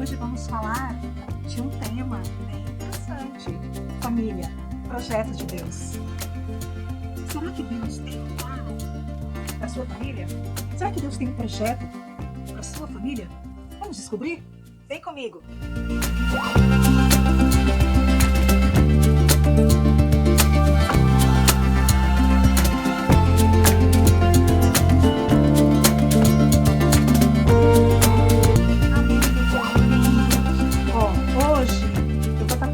Hoje vamos falar de um tema bem interessante: família, projeto de Deus. Será que Deus tem um plano para a sua família? Será que Deus tem um projeto para a sua família? Vamos descobrir? Vem comigo!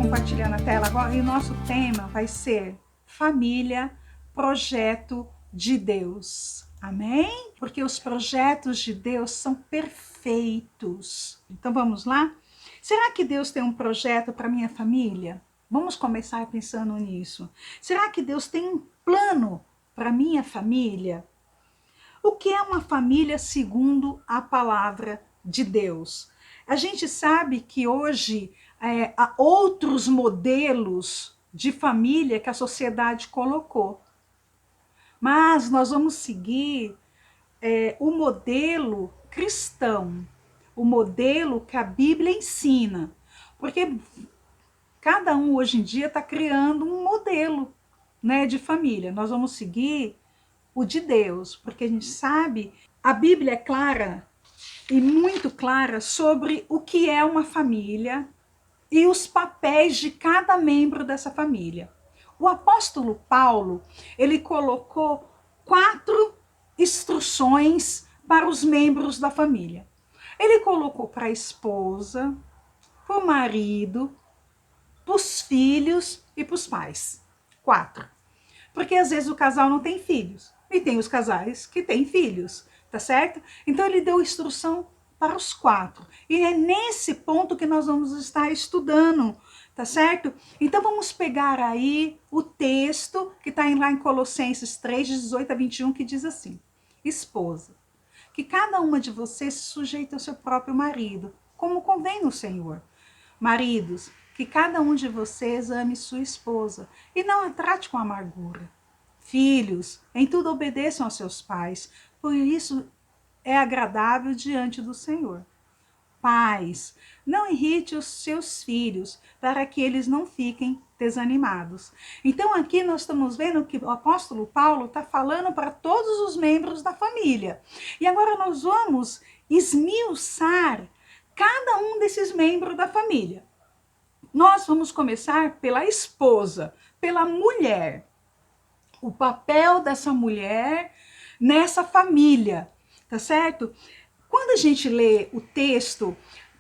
Compartilhando a tela agora, e o nosso tema vai ser família, projeto de Deus. Amém? Porque os projetos de Deus são perfeitos. Então vamos lá? Será que Deus tem um projeto para minha família? Vamos começar pensando nisso. Será que Deus tem um plano para minha família? O que é uma família segundo a palavra de Deus? A gente sabe que hoje há outros modelos de família que a sociedade colocou. Mas nós vamos seguir o modelo cristão, o modelo que a Bíblia ensina. Porque cada um hoje em dia está criando um modelo, né, de família. Nós vamos seguir o de Deus, porque a gente sabe, a Bíblia é clara e muito clara sobre o que é uma família e os papéis de cada membro dessa família. O apóstolo Paulo, ele colocou 4 instruções para os membros da família. Ele colocou para a esposa, para o marido, para os filhos e para os pais. 4. Porque às vezes o casal não tem filhos, e tem os casais que têm filhos, tá certo? Então ele deu instrução para os 4. E é nesse ponto que nós vamos estar estudando, tá certo? Então vamos pegar aí o texto que está lá em Colossenses 3, de 18 a 21, que diz assim: esposa, que cada uma de vocês se sujeite ao seu próprio marido, como convém no Senhor. Maridos, que cada um de vocês ame sua esposa e não a trate com amargura. Filhos, em tudo obedeçam aos seus pais, por isso é agradável diante do Senhor. Pais, não irrite os seus filhos, para que eles não fiquem desanimados. Então aqui nós estamos vendo que o apóstolo Paulo está falando para todos os membros da família. E agora nós vamos esmiuçar cada um desses membros da família. Nós vamos começar pela esposa, pela mulher. O papel dessa mulher nessa família, tá certo? Quando a gente lê o texto,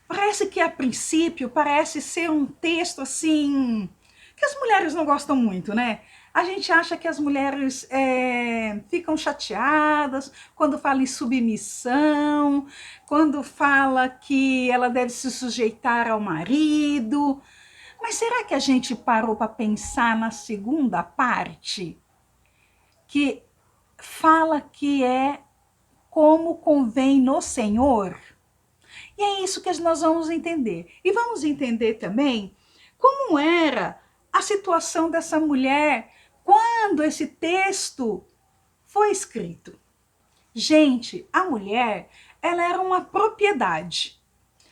parece que a princípio parece ser um texto assim, que as mulheres não gostam muito, né? A gente acha que as mulheres ficam chateadas quando fala em submissão, quando fala que ela deve se sujeitar ao marido. Mas será que a gente parou para pensar na segunda parte? Que fala que é como convém no Senhor? E é isso que nós vamos entender. E vamos entender também como era a situação dessa mulher quando esse texto foi escrito. Gente, a mulher, ela era uma propriedade.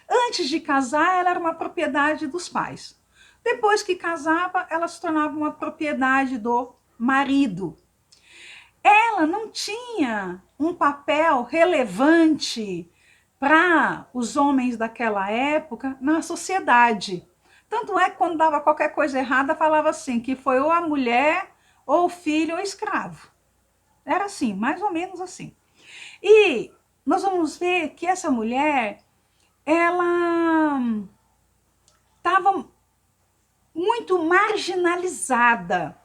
Antes de casar, ela era uma propriedade dos pais. Depois que casava, ela se tornava uma propriedade do marido. Ela não tinha um papel relevante para os homens daquela época na sociedade. Tanto é que quando dava qualquer coisa errada, falava assim, que foi ou a mulher, ou o filho, ou o escravo. Era assim, mais ou menos assim. E nós vamos ver que essa mulher, ela estava muito marginalizada,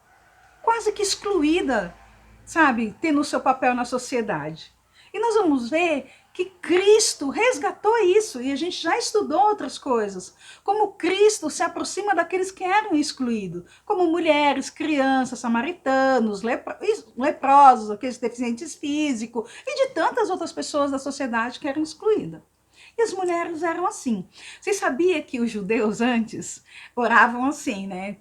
quase que excluída, sabe, tendo o seu papel na sociedade. E nós vamos ver que Cristo resgatou isso, e a gente já estudou outras coisas, como Cristo se aproxima daqueles que eram excluídos, como mulheres, crianças, samaritanos, leprosos, aqueles deficientes físicos, e de tantas outras pessoas da sociedade que eram excluídas. E as mulheres eram assim. Você sabia que os judeus antes oravam assim, né?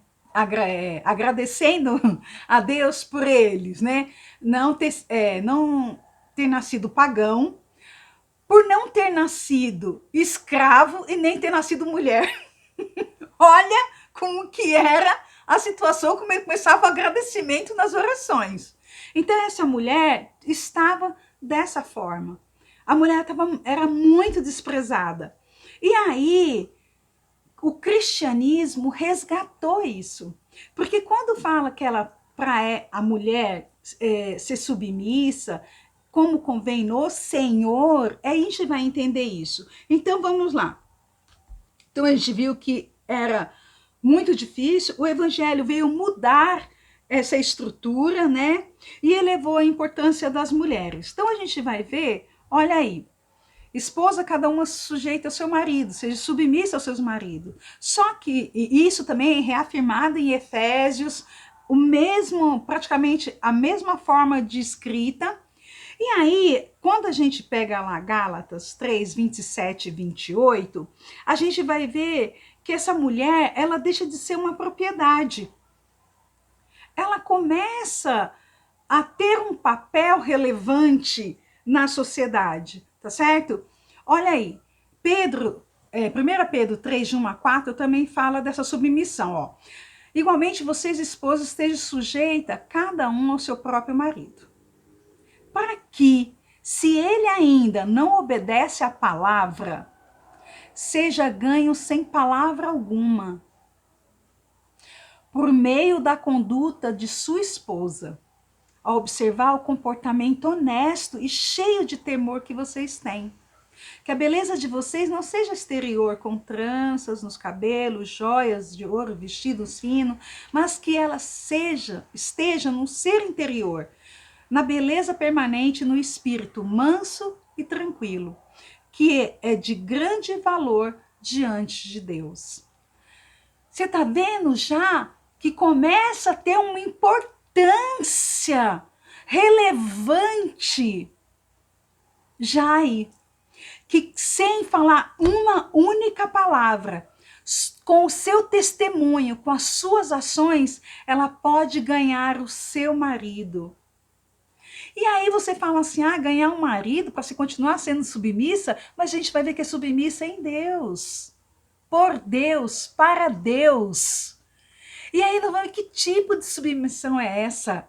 Agradecendo a Deus por eles, né? Não ter nascido pagão, por não ter nascido escravo e nem ter nascido mulher. Olha como que era a situação, como começava o agradecimento nas orações. Então essa mulher estava dessa forma. A mulher era muito desprezada. E aí o cristianismo resgatou isso. Porque quando fala que ela, para a mulher ser submissa, como convém no Senhor, a gente vai entender isso. Então vamos lá. Então a gente viu que era muito difícil, o evangelho veio mudar essa estrutura, né? E elevou a importância das mulheres. Então a gente vai ver, olha aí, esposa, cada uma sujeita ao seu marido, seja submissa aos seus maridos. Só que isso também é reafirmado em Efésios, o mesmo, praticamente a mesma forma de escrita. E aí, quando a gente pega lá Gálatas 3, 27 e 28, a gente vai ver que essa mulher, ela deixa de ser uma propriedade. Ela começa a ter um papel relevante na sociedade, tá certo? Olha aí, Pedro, 1 Pedro 3, de 1 a 4, também fala dessa submissão, ó. Igualmente, vocês, esposas, estejam sujeitas, cada um ao seu próprio marido. Para que, se ele ainda não obedece à palavra, seja ganho sem palavra alguma, por meio da conduta de sua esposa, a observar o comportamento honesto e cheio de temor que vocês têm. Que a beleza de vocês não seja exterior, com tranças nos cabelos, joias de ouro, vestidos finos, mas que ela esteja no ser interior, na beleza permanente no espírito manso e tranquilo, que é de grande valor diante de Deus. Você está vendo já que começa a ter uma importância relevante já aí, que sem falar uma única palavra, com o seu testemunho, com as suas ações, ela pode ganhar o seu marido. E aí você fala assim, ganhar um marido para se continuar sendo submissa, mas a gente vai ver que é submissa em Deus, por Deus, para Deus. E aí nós vamos ver que tipo de submissão é essa?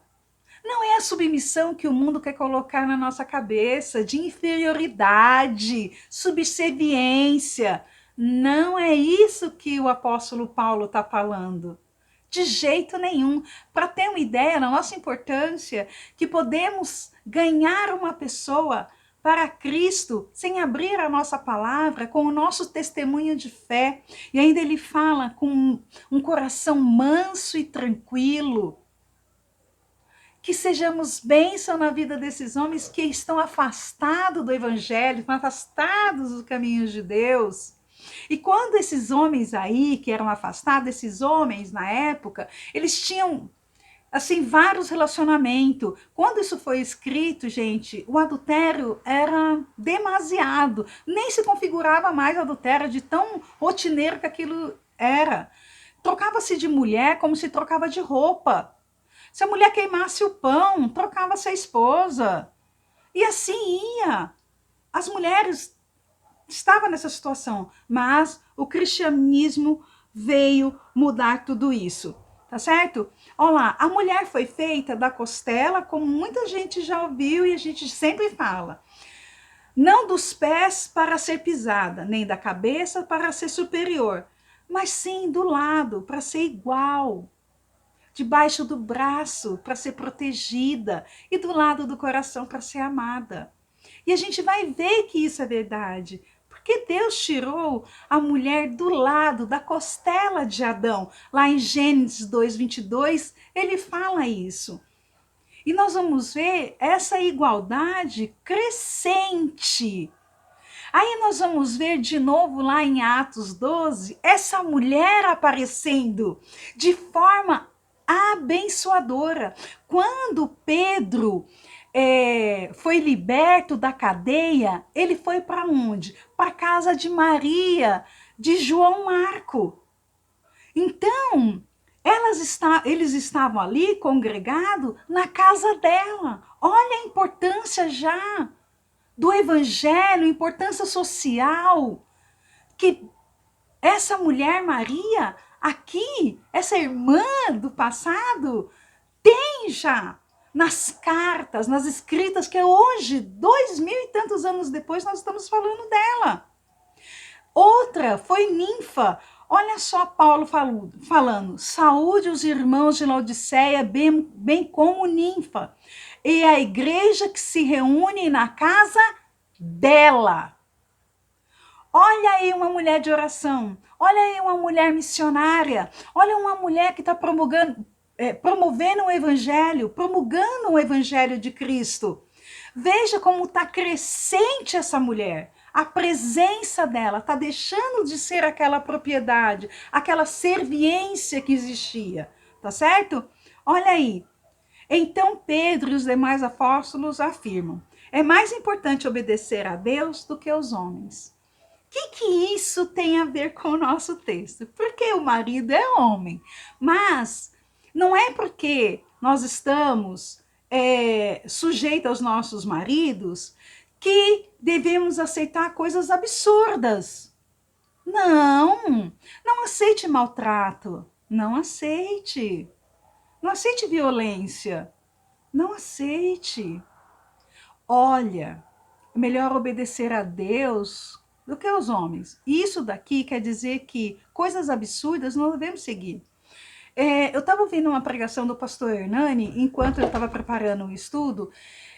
Não é a submissão que o mundo quer colocar na nossa cabeça, de inferioridade, subserviência. Não é isso que o apóstolo Paulo está falando. De jeito nenhum. Para ter uma ideia da nossa importância, que podemos ganhar uma pessoa para Cristo sem abrir a nossa palavra, com o nosso testemunho de fé. E ainda ele fala com um coração manso e tranquilo. Que sejamos bênção na vida desses homens que estão afastados do evangelho, estão afastados dos caminhos de Deus. E quando esses homens aí, que eram afastados, esses homens na época, eles tinham, assim, vários relacionamentos. Quando isso foi escrito, gente, o adultério era demasiado. Nem se configurava mais adultério, de tão rotineiro que aquilo era. Trocava-se de mulher como se trocava de roupa. Se a mulher queimasse o pão, trocava-se a esposa. E assim ia. As mulheres estavam nessa situação, mas o cristianismo veio mudar tudo isso, tá certo? Olha lá, a mulher foi feita da costela, como muita gente já ouviu e a gente sempre fala. Não dos pés para ser pisada, nem da cabeça para ser superior, mas sim do lado, para ser igual. Debaixo do braço para ser protegida e do lado do coração para ser amada. E a gente vai ver que isso é verdade, porque Deus tirou a mulher do lado, da costela de Adão. Lá em Gênesis 2:22, ele fala isso. E nós vamos ver essa igualdade crescente. Aí nós vamos ver de novo lá em Atos 12, essa mulher aparecendo de forma abençoadora. Quando Pedro foi liberto da cadeia, ele foi para onde? Para a casa de Maria, de João Marco. Então, eles estavam ali congregados na casa dela. Olha a importância já do evangelho, importância social, que essa mulher Maria, aqui, essa irmã do passado, tem já nas cartas, nas escritas, que hoje, 2000 e tantos anos depois, nós estamos falando dela. Outra foi Ninfa. Olha só Paulo falando, saúde os irmãos de Laodiceia, bem como Ninfa, e a igreja que se reúne na casa dela. Olha aí uma mulher de oração, olha aí uma mulher missionária, olha uma mulher que está promovendo o evangelho, promulgando o evangelho de Cristo. Veja como está crescente essa mulher. A presença dela está deixando de ser aquela propriedade, aquela serviência que existia, tá certo? Olha aí. Então Pedro e os demais apóstolos afirmam: é mais importante obedecer a Deus do que aos homens. O que isso tem a ver com o nosso texto? Porque o marido é homem, mas não é porque nós estamos sujeitos aos nossos maridos que devemos aceitar coisas absurdas. Não, não aceite maltrato, não aceite. Não aceite violência, não aceite. Olha, é melhor obedecer a Deus do que aos homens. Isso daqui quer dizer que coisas absurdas não devemos seguir. Eu estava ouvindo uma pregação do pastor Hernani enquanto eu estava preparando o estudo,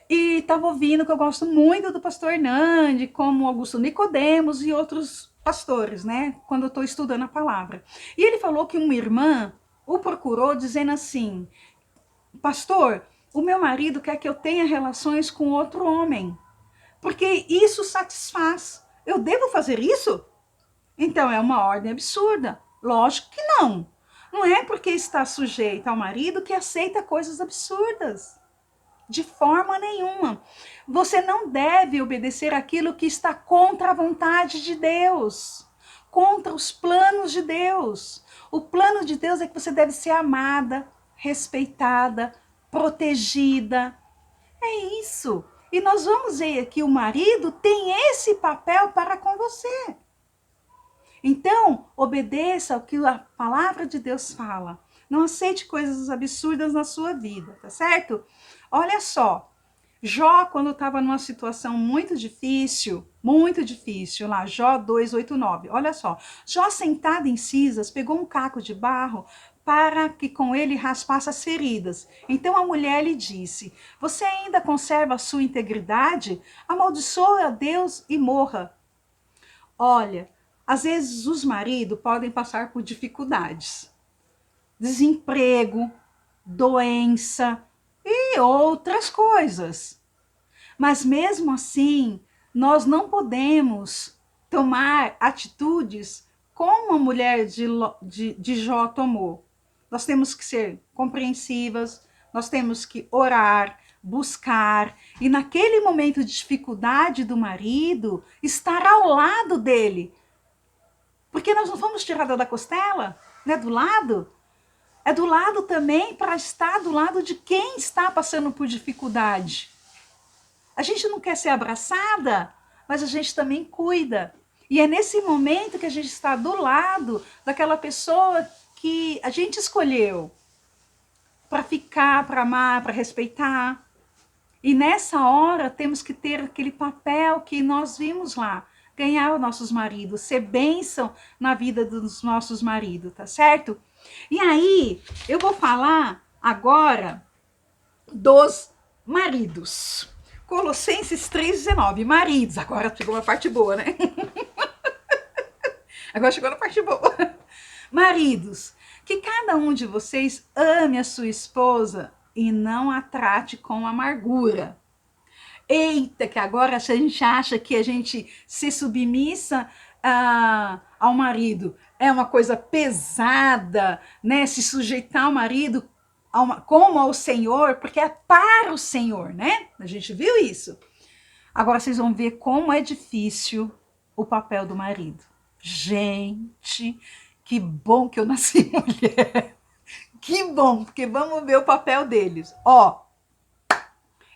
e estava ouvindo que eu gosto muito do pastor Hernani, como Augusto Nicodemos e outros pastores, né? Quando eu estou estudando a palavra. E ele falou que uma irmã o procurou dizendo assim: pastor, o meu marido quer que eu tenha relações com outro homem, porque isso satisfaz. Eu devo fazer isso? Então é uma ordem absurda. Lógico que não. Não é porque está sujeita ao marido que aceita coisas absurdas. De forma nenhuma. Você não deve obedecer aquilo que está contra a vontade de Deus, contra os planos de Deus. O plano de Deus é que você deve ser amada, respeitada, protegida. É isso. E nós vamos ver que o marido tem esse papel para com você. Então, obedeça ao que a palavra de Deus fala. Não aceite coisas absurdas na sua vida, tá certo? Olha só, Jó, quando estava numa situação muito difícil, lá, Jó 2:8-9, olha só. Jó, sentado em cinzas, pegou um caco de barro para que com ele raspasse as feridas. Então a mulher lhe disse: você ainda conserva a sua integridade? Amaldiçoe a Deus e morra. Olha, às vezes os maridos podem passar por dificuldades. Desemprego, doença e outras coisas. Mas mesmo assim, nós não podemos tomar atitudes como a mulher de Jó tomou. Nós temos que ser compreensivas, nós temos que orar, buscar, e naquele momento de dificuldade do marido, estar ao lado dele. Porque nós não fomos tiradas da costela, né, do lado. É do lado também para estar do lado de quem está passando por dificuldade. A gente não quer ser abraçada, mas a gente também cuida. E é nesse momento que a gente está do lado daquela pessoa que a gente escolheu para ficar, para amar, para respeitar. E nessa hora temos que ter aquele papel que nós vimos lá, ganhar os nossos maridos, ser bênção na vida dos nossos maridos, tá certo? E aí, eu vou falar agora dos maridos. Colossenses 3:19, maridos. Agora chegou uma parte boa, né? Agora chegou na parte boa. Maridos, que cada um de vocês ame a sua esposa e não a trate com amargura. Eita, que agora a gente acha que a gente ser submissa ao marido é uma coisa pesada, né? Se sujeitar ao marido como ao Senhor, porque é para o Senhor, né? A gente viu isso. Agora vocês vão ver como é difícil o papel do marido. Gente, que bom que eu nasci mulher. Que bom, porque vamos ver o papel deles. Ó,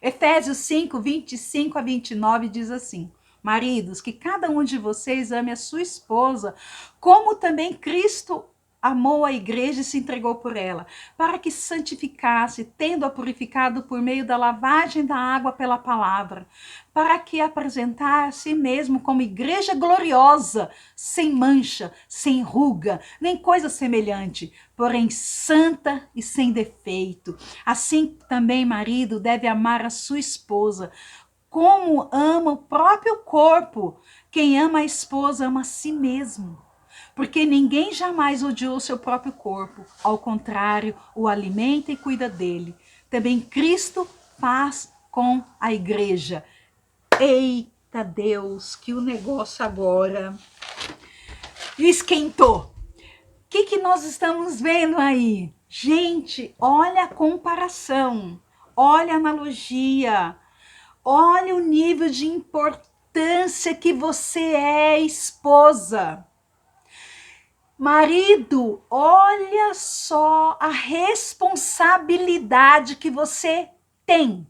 Efésios 5, 25 a 29 diz assim: maridos, que cada um de vocês ame a sua esposa, como também Cristo amou a igreja e se entregou por ela, para que se santificasse, tendo-a purificado por meio da lavagem da água pela palavra, para que apresentar a si mesmo como igreja gloriosa, sem mancha, sem ruga, nem coisa semelhante, porém santa e sem defeito. Assim também marido deve amar a sua esposa, como ama o próprio corpo. Quem ama a esposa ama a si mesmo. Porque ninguém jamais odiou seu próprio corpo. Ao contrário, o alimenta e cuida dele. Também Cristo faz com a igreja. Eita Deus, que o negócio agora esquentou. O que nós estamos vendo aí? Gente, olha a comparação, olha a analogia, olha o nível de importância que você é, esposa. Marido, olha só a responsabilidade que você tem.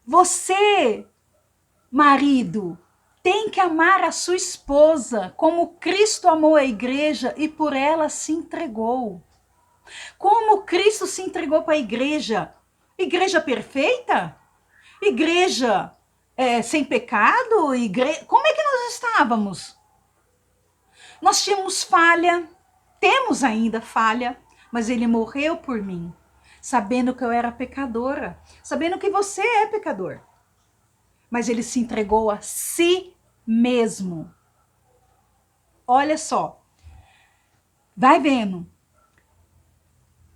Você, marido, tem que amar a sua esposa como Cristo amou a igreja e por ela se entregou. Como Cristo se entregou para a igreja? Igreja perfeita? Igreja sem pecado? Como é que nós estávamos? Nós tínhamos falha, temos ainda falha, mas ele morreu por mim, sabendo que eu era pecadora, sabendo que você é pecador. Mas ele se entregou a si mesmo. Olha só, vai vendo.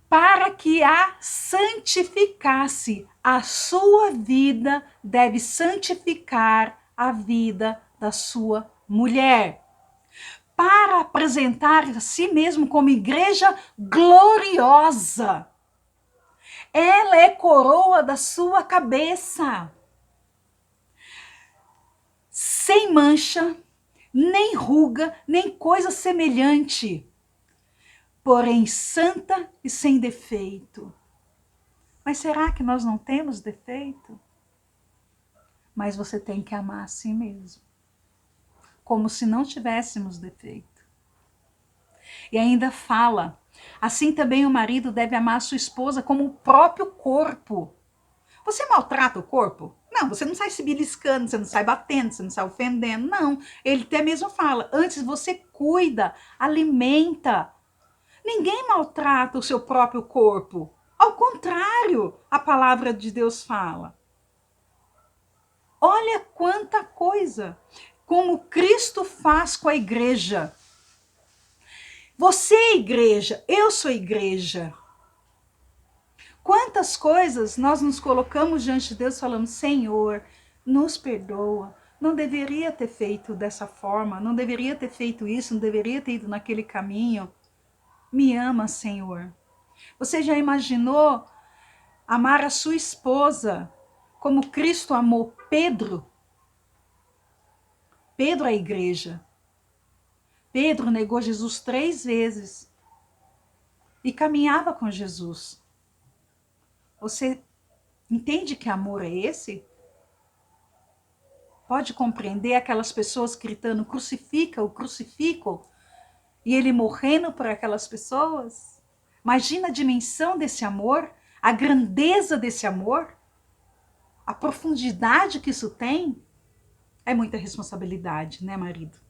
Para que a santificasse, a sua vida deve santificar a vida da sua mulher. Para apresentar a si mesmo como igreja gloriosa. Ela é coroa da sua cabeça. Sem mancha, nem ruga, nem coisa semelhante. Porém santa e sem defeito. Mas será que nós não temos defeito? Mas você tem que amar a si mesmo. Como se não tivéssemos defeito. E ainda fala, assim também o marido deve amar a sua esposa como o próprio corpo. Você maltrata o corpo? Não, você não sai se beliscando, você não sai batendo, você não sai ofendendo, não. Ele até mesmo fala, antes você cuida, alimenta. Ninguém maltrata o seu próprio corpo. Ao contrário, a palavra de Deus fala. Olha quanta coisa, como Cristo faz com a igreja. Você é igreja, eu sou igreja. Quantas coisas nós nos colocamos diante de Deus falando, Senhor, nos perdoa, não deveria ter feito dessa forma, não deveria ter feito isso, não deveria ter ido naquele caminho. Me ama, Senhor. Você já imaginou amar a sua esposa como Cristo amou Pedro? Pedro, a igreja. Pedro negou Jesus 3 vezes e caminhava com Jesus. Você entende que amor é esse? Pode compreender aquelas pessoas gritando, crucifica-o, crucifica-o, e ele morrendo por aquelas pessoas? Imagina a dimensão desse amor, a grandeza desse amor, a profundidade que isso tem. É muita responsabilidade, né, marido?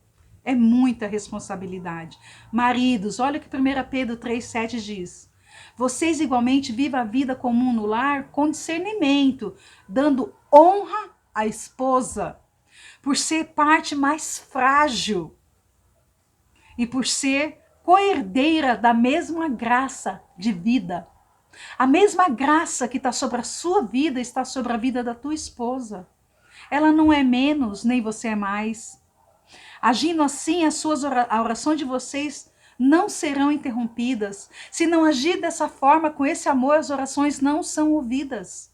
É muita responsabilidade. Maridos, olha o que 1 Pedro 3,7 diz. Vocês igualmente vivam a vida comum no lar com discernimento, dando honra à esposa, por ser parte mais frágil e por ser coerdeira da mesma graça de vida. A mesma graça que está sobre a sua vida está sobre a vida da tua esposa. Ela não é menos, nem você é mais. Agindo assim, a oração de vocês não serão interrompidas. Se não agir dessa forma, com esse amor, as orações não são ouvidas.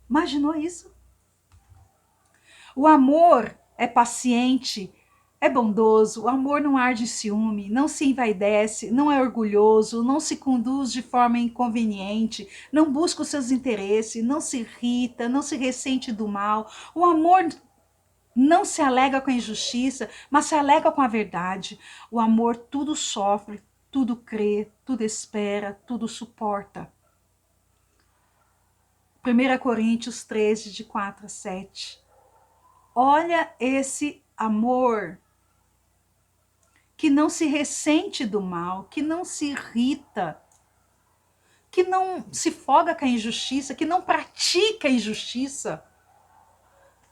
Imaginou isso? O amor é paciente, é bondoso, o amor não arde em ciúme, não se envaidece, não é orgulhoso, não se conduz de forma inconveniente, não busca os seus interesses, não se irrita, não se ressente do mal. O amor não se alega com a injustiça, mas se alega com a verdade. O amor tudo sofre, tudo crê, tudo espera, tudo suporta. 1 Coríntios 13, de 4 a 7. Olha esse amor que não se ressente do mal, que não se irrita, que não se foga com a injustiça, que não pratica a injustiça,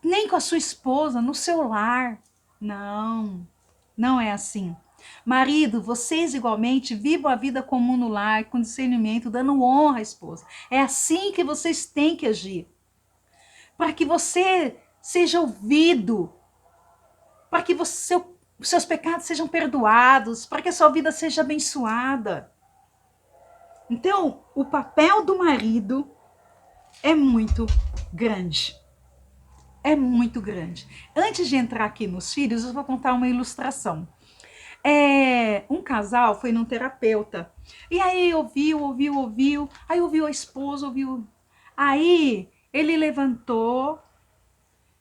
nem com a sua esposa, no seu lar. Não, não é assim. Marido, vocês igualmente vivam a vida comum no lar, com discernimento, dando honra à esposa. É assim que vocês têm que agir. Para que você seja ouvido, para que os seus pecados sejam perdoados, para que a sua vida seja abençoada. Então, o papel do marido é muito grande. É muito grande. Antes de entrar aqui nos filhos, eu vou contar uma ilustração. Um casal foi num terapeuta. E aí ouviu. Aí ouviu a esposa, ouviu. Aí ele levantou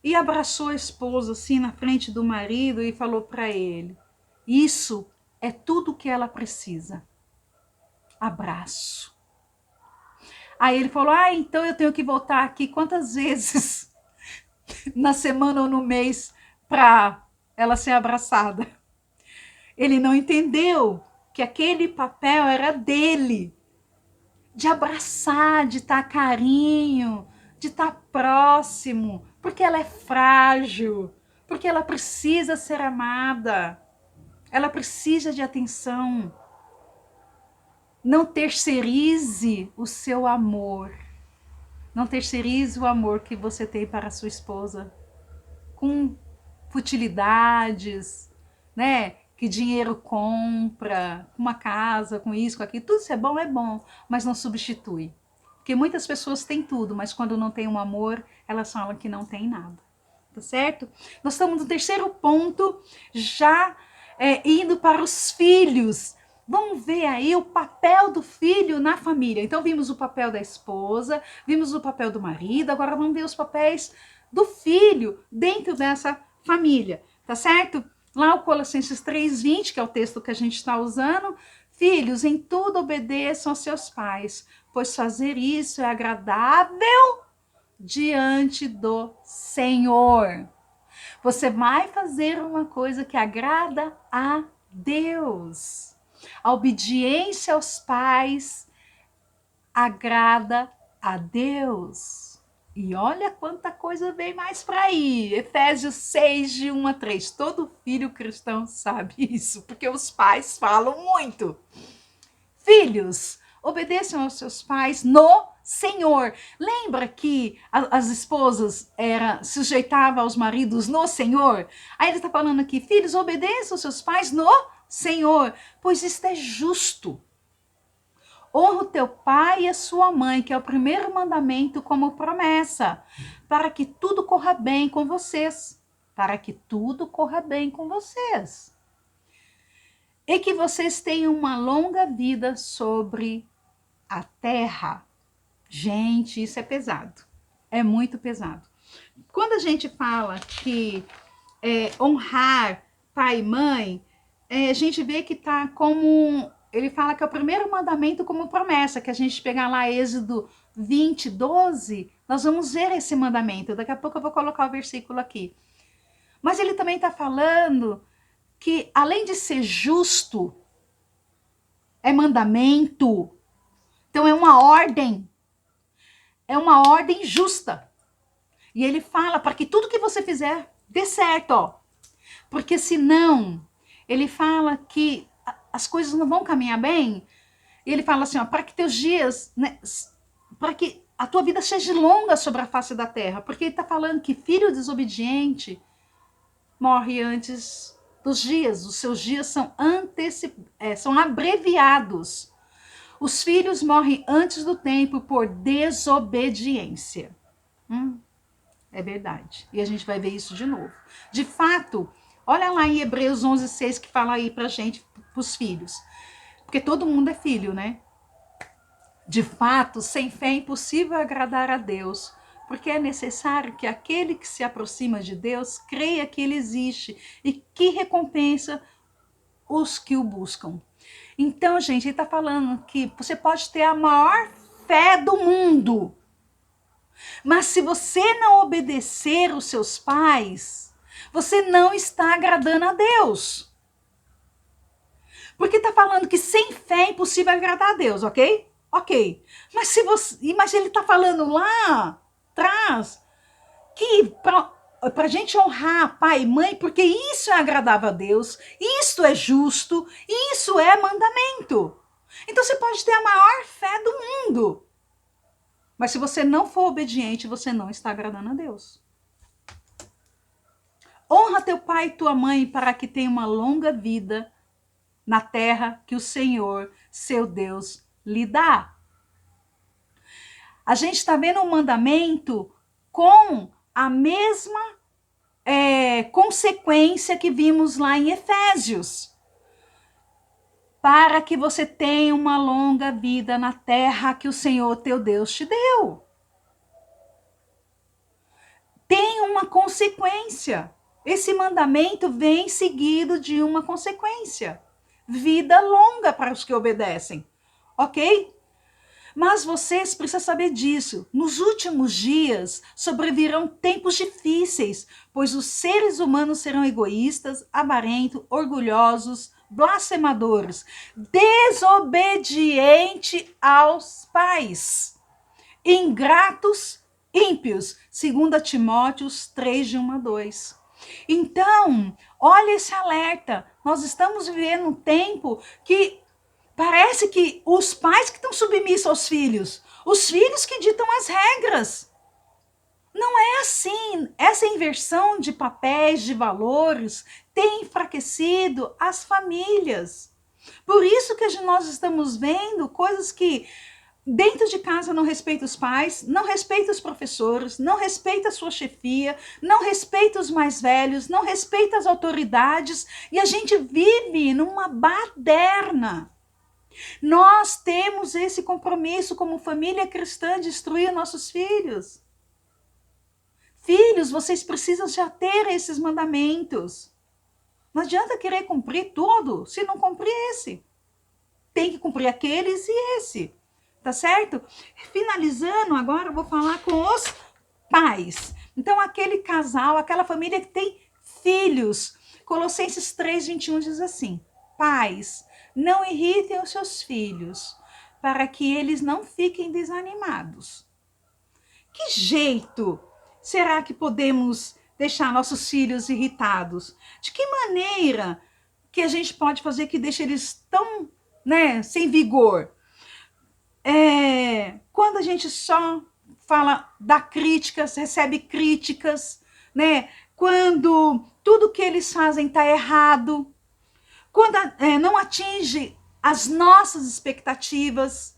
e abraçou a esposa assim na frente do marido e falou para ele: isso é tudo que ela precisa. Abraço. Aí ele falou: então eu tenho que voltar aqui quantas vezes na semana ou no mês para ela ser abraçada? Ele não entendeu que aquele papel era dele, de abraçar, de estar carinho, de estar próximo, porque ela é frágil, porque ela precisa ser amada, ela precisa de atenção. Não terceirize o seu amor. Não terceirize o amor que você tem para a sua esposa com futilidades, né? Que dinheiro compra, uma casa, com isso, com aquilo. Tudo isso é bom, mas não substitui. Porque muitas pessoas têm tudo, mas quando não tem um amor, elas falam que não tem nada. Tá certo? Nós estamos no terceiro ponto, já indo para os filhos. Vamos ver aí o papel do filho na família. Então vimos o papel da esposa, vimos o papel do marido, agora vamos ver os papéis do filho dentro dessa família, tá certo? Lá o Colossenses 3:20, que é o texto que a gente está usando: filhos, em tudo obedeçam aos seus pais, pois fazer isso é agradável diante do Senhor. Você vai fazer uma coisa que agrada a Deus. A obediência aos pais agrada a Deus. E olha quanta coisa vem mais para aí. Efésios 6, de 1 a 3. Todo filho cristão sabe isso, porque os pais falam muito. Filhos, obedeçam aos seus pais no Senhor. Lembra que as esposas sujeitavam aos maridos no Senhor? Aí ele está falando aqui: filhos, obedeçam aos seus pais no Senhor, pois isto é justo. Honra o teu pai e a sua mãe, que é o primeiro mandamento, como promessa, para que tudo corra bem com vocês. Para que tudo corra bem com vocês. E que vocês tenham uma longa vida sobre a terra. Gente, isso é pesado. É muito pesado. Quando a gente fala que honrar pai e mãe, a gente vê que tá como... Ele fala que é o primeiro mandamento como promessa, que a gente pegar lá Êxodo 20, 12, nós vamos ver esse mandamento. Daqui a pouco eu vou colocar o versículo aqui. Mas ele também está falando que, além de ser justo, é mandamento. Então é uma ordem. É uma ordem justa. E ele fala para que tudo que você fizer dê certo, ó. Porque senão, ele fala que as coisas não vão caminhar bem. E ele fala assim, ó, para que teus dias, né, para que a tua vida seja longa sobre a face da terra. Porque ele está falando que filho desobediente morre antes dos dias. Os seus dias são abreviados. Os filhos morrem antes do tempo por desobediência. É verdade. E a gente vai ver isso de novo. De fato, Olha lá em Hebreus 11:6 que fala aí pra gente, pros filhos. Porque todo mundo é filho, né? De fato, sem fé é impossível agradar a Deus, porque é necessário que aquele que se aproxima de Deus creia que ele existe e que recompensa os que o buscam. Então, gente, ele está falando que você pode ter a maior fé do mundo, mas se você não obedecer os seus pais, você não está agradando a Deus. Porque está falando que sem fé é impossível agradar a Deus, ok? Ok. Mas se você, mas ele está falando lá atrás que para a gente honrar pai e mãe, porque isso é agradável a Deus, isso é justo, isso é mandamento. Então você pode ter a maior fé do mundo, mas se você não for obediente, você não está agradando a Deus. Honra teu pai e tua mãe para que tenha uma longa vida na terra que o Senhor, seu Deus, lhe dá. A gente está vendo um mandamento com a mesma consequência que vimos lá em Efésios. Para que você tenha uma longa vida na terra que o Senhor teu Deus te deu. Tem uma consequência. Esse mandamento vem seguido de uma consequência. Vida longa para os que obedecem. Ok? Mas vocês precisam saber disso. Nos últimos dias sobrevirão tempos difíceis, pois os seres humanos serão egoístas, avarentos, orgulhosos, blasfemadores, desobedientes aos pais, ingratos, ímpios, 2 Timóteo 3, de 1 a 2. Então, olha esse alerta. Nós estamos vivendo um tempo que parece que os pais que estão submissos aos filhos, os filhos que ditam as regras. Não é assim. Essa inversão de papéis, de valores, tem enfraquecido as famílias. Por isso que nós estamos vendo coisas que dentro de casa não respeita os pais, não respeita os professores, não respeita a sua chefia, não respeita os mais velhos, não respeita as autoridades, e a gente vive numa baderna. Nós temos esse compromisso como família cristã de instruir nossos filhos. Filhos, vocês precisam já ter esses mandamentos. Não adianta querer cumprir tudo se não cumprir esse. Tem que cumprir aqueles e esse. Tá certo? Finalizando, agora eu vou falar com os pais. Então, aquele casal, aquela família que tem filhos. Colossenses 3:21 diz assim: pais, não irritem os seus filhos, para que eles não fiquem desanimados. Que jeito será que podemos deixar nossos filhos irritados? De que maneira que a gente pode fazer que deixe eles tão, sem vigor? Quando a gente só fala, dá críticas, recebe críticas, quando tudo que eles fazem está errado, quando não atinge as nossas expectativas.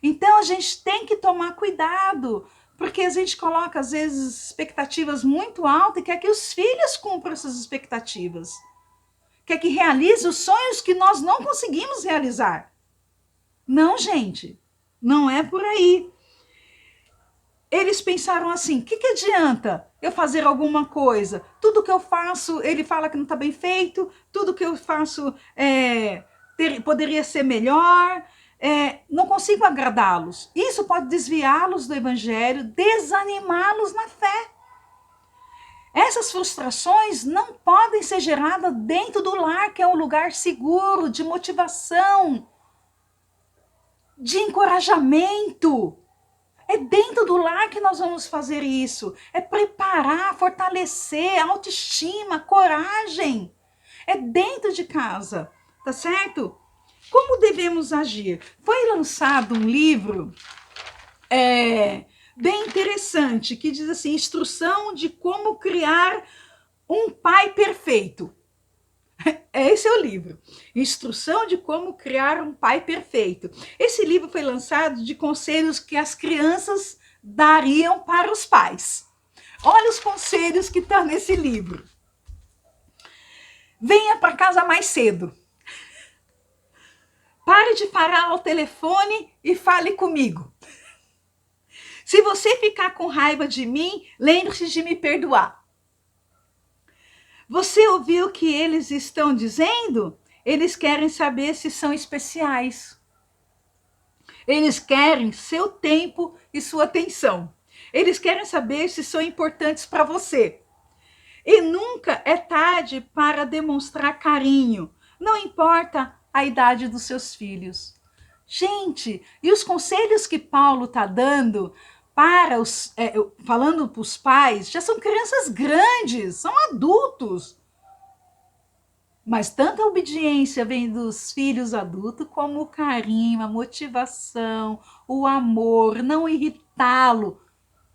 Então a gente tem que tomar cuidado, porque a gente coloca às vezes expectativas muito altas e quer que os filhos cumpram essas expectativas. Quer que realize os sonhos que nós não conseguimos realizar. Não, gente, não é por aí. Eles pensaram assim: o que adianta eu fazer alguma coisa? Tudo que eu faço, ele fala que não está bem feito, tudo que eu faço poderia ser melhor, não consigo agradá-los. Isso pode desviá-los do evangelho, desanimá-los na fé. Essas frustrações não podem ser geradas dentro do lar, que é um lugar seguro, de motivação, de encorajamento. É dentro do lar que nós vamos fazer isso. É preparar, fortalecer a autoestima, coragem. É dentro de casa, tá certo? Como devemos agir? Foi lançado um livro bem interessante, que diz assim: Instrução de como criar um pai perfeito. Esse é o livro, Instrução de como criar um pai perfeito. Esse livro foi lançado de conselhos que as crianças dariam para os pais. Olha os conselhos que estão nesse livro. venha para casa mais cedo. Pare de parar ao telefone e fale comigo. Se você ficar com raiva de mim, lembre-se de me perdoar. Você ouviu o que eles estão dizendo? Eles querem saber se são especiais. Eles querem seu tempo e sua atenção. Eles querem saber se são importantes para você. E nunca é tarde para demonstrar carinho. Não importa a idade dos seus filhos. Gente, e os conselhos que Paulo está dando para falando para os pais, já são crianças grandes, são adultos. Mas tanta obediência vem dos filhos adultos, como o carinho, a motivação, o amor, não irritá-lo,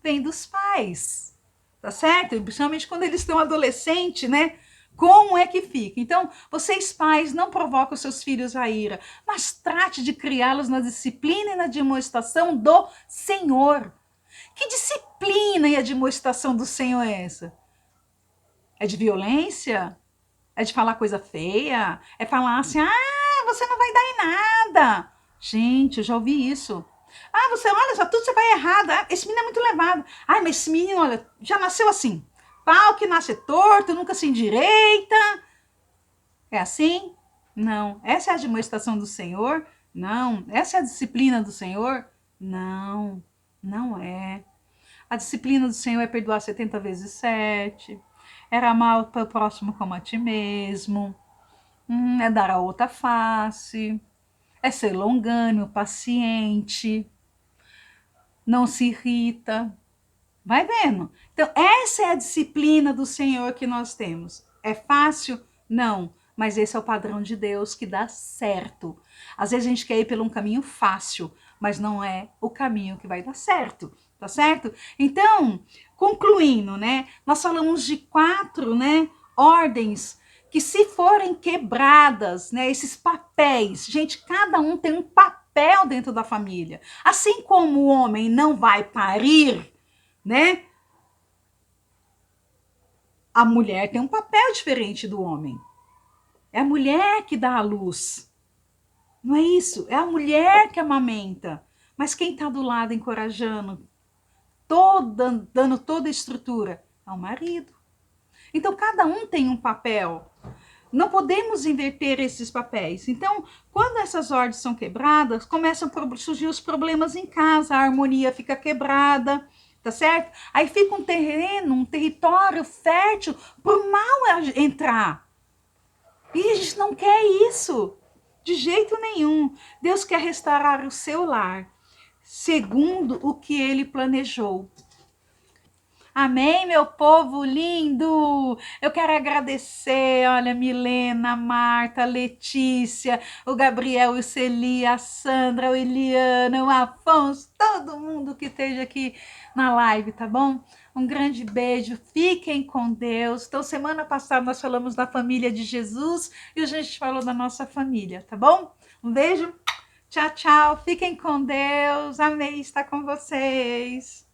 vem dos pais. Tá certo? Principalmente quando eles estão adolescentes, né? Como é que fica? Então, vocês pais não provocam seus filhos à ira, mas trate de criá-los na disciplina e na demonstração do Senhor. Que disciplina e a demonstração do Senhor é essa? É de violência? É de falar coisa feia? É falar assim, você não vai dar em nada. Gente, eu já ouvi isso. Você olha só, tudo você vai errado. Esse menino é muito levado. Mas esse menino, olha, já nasceu assim. Pau que nasce torto, nunca se endireita. É assim? Não. Essa é a demonstração do Senhor? Não. Essa é a disciplina do Senhor? Não, não é. A disciplina do Senhor é perdoar 70 vezes 7. É amar o próximo como a ti mesmo. É dar a outra face. É ser longânimo, paciente. Não se irrita. Vai vendo? Então, essa é a disciplina do Senhor que nós temos. É fácil? Não. Mas esse é o padrão de Deus que dá certo. Às vezes a gente quer ir por um caminho fácil, mas não é o caminho que vai dar certo. Tá certo? Então, concluindo, né? Nós falamos de 4, né, ordens que, se forem quebradas, né, esses papéis, gente, cada um tem um papel dentro da família. Assim como o homem não vai parir, né? A mulher tem um papel diferente do homem. É a mulher que dá a luz. Não é isso? É a mulher que amamenta. Mas quem está do lado encorajando, dando toda a estrutura, é o marido. Então, cada um tem um papel. Não podemos inverter esses papéis. Então, quando essas ordens são quebradas, começam a surgir os problemas em casa, a harmonia fica quebrada, tá certo? Aí fica um terreno, um território fértil para o mal entrar. E a gente não quer isso, de jeito nenhum. Deus quer restaurar o seu lar, segundo o que ele planejou. Amém, meu povo lindo? Eu quero agradecer, olha, Milena, Marta, Letícia, o Gabriel, o Celi, a Sandra, o Eliana, o Afonso, todo mundo que esteja aqui na live, tá bom? Um grande beijo, fiquem com Deus. Então, semana passada nós falamos da família de Jesus e hoje a gente falou da nossa família, tá bom? Um beijo, tchau, tchau, fiquem com Deus, amém estar com vocês.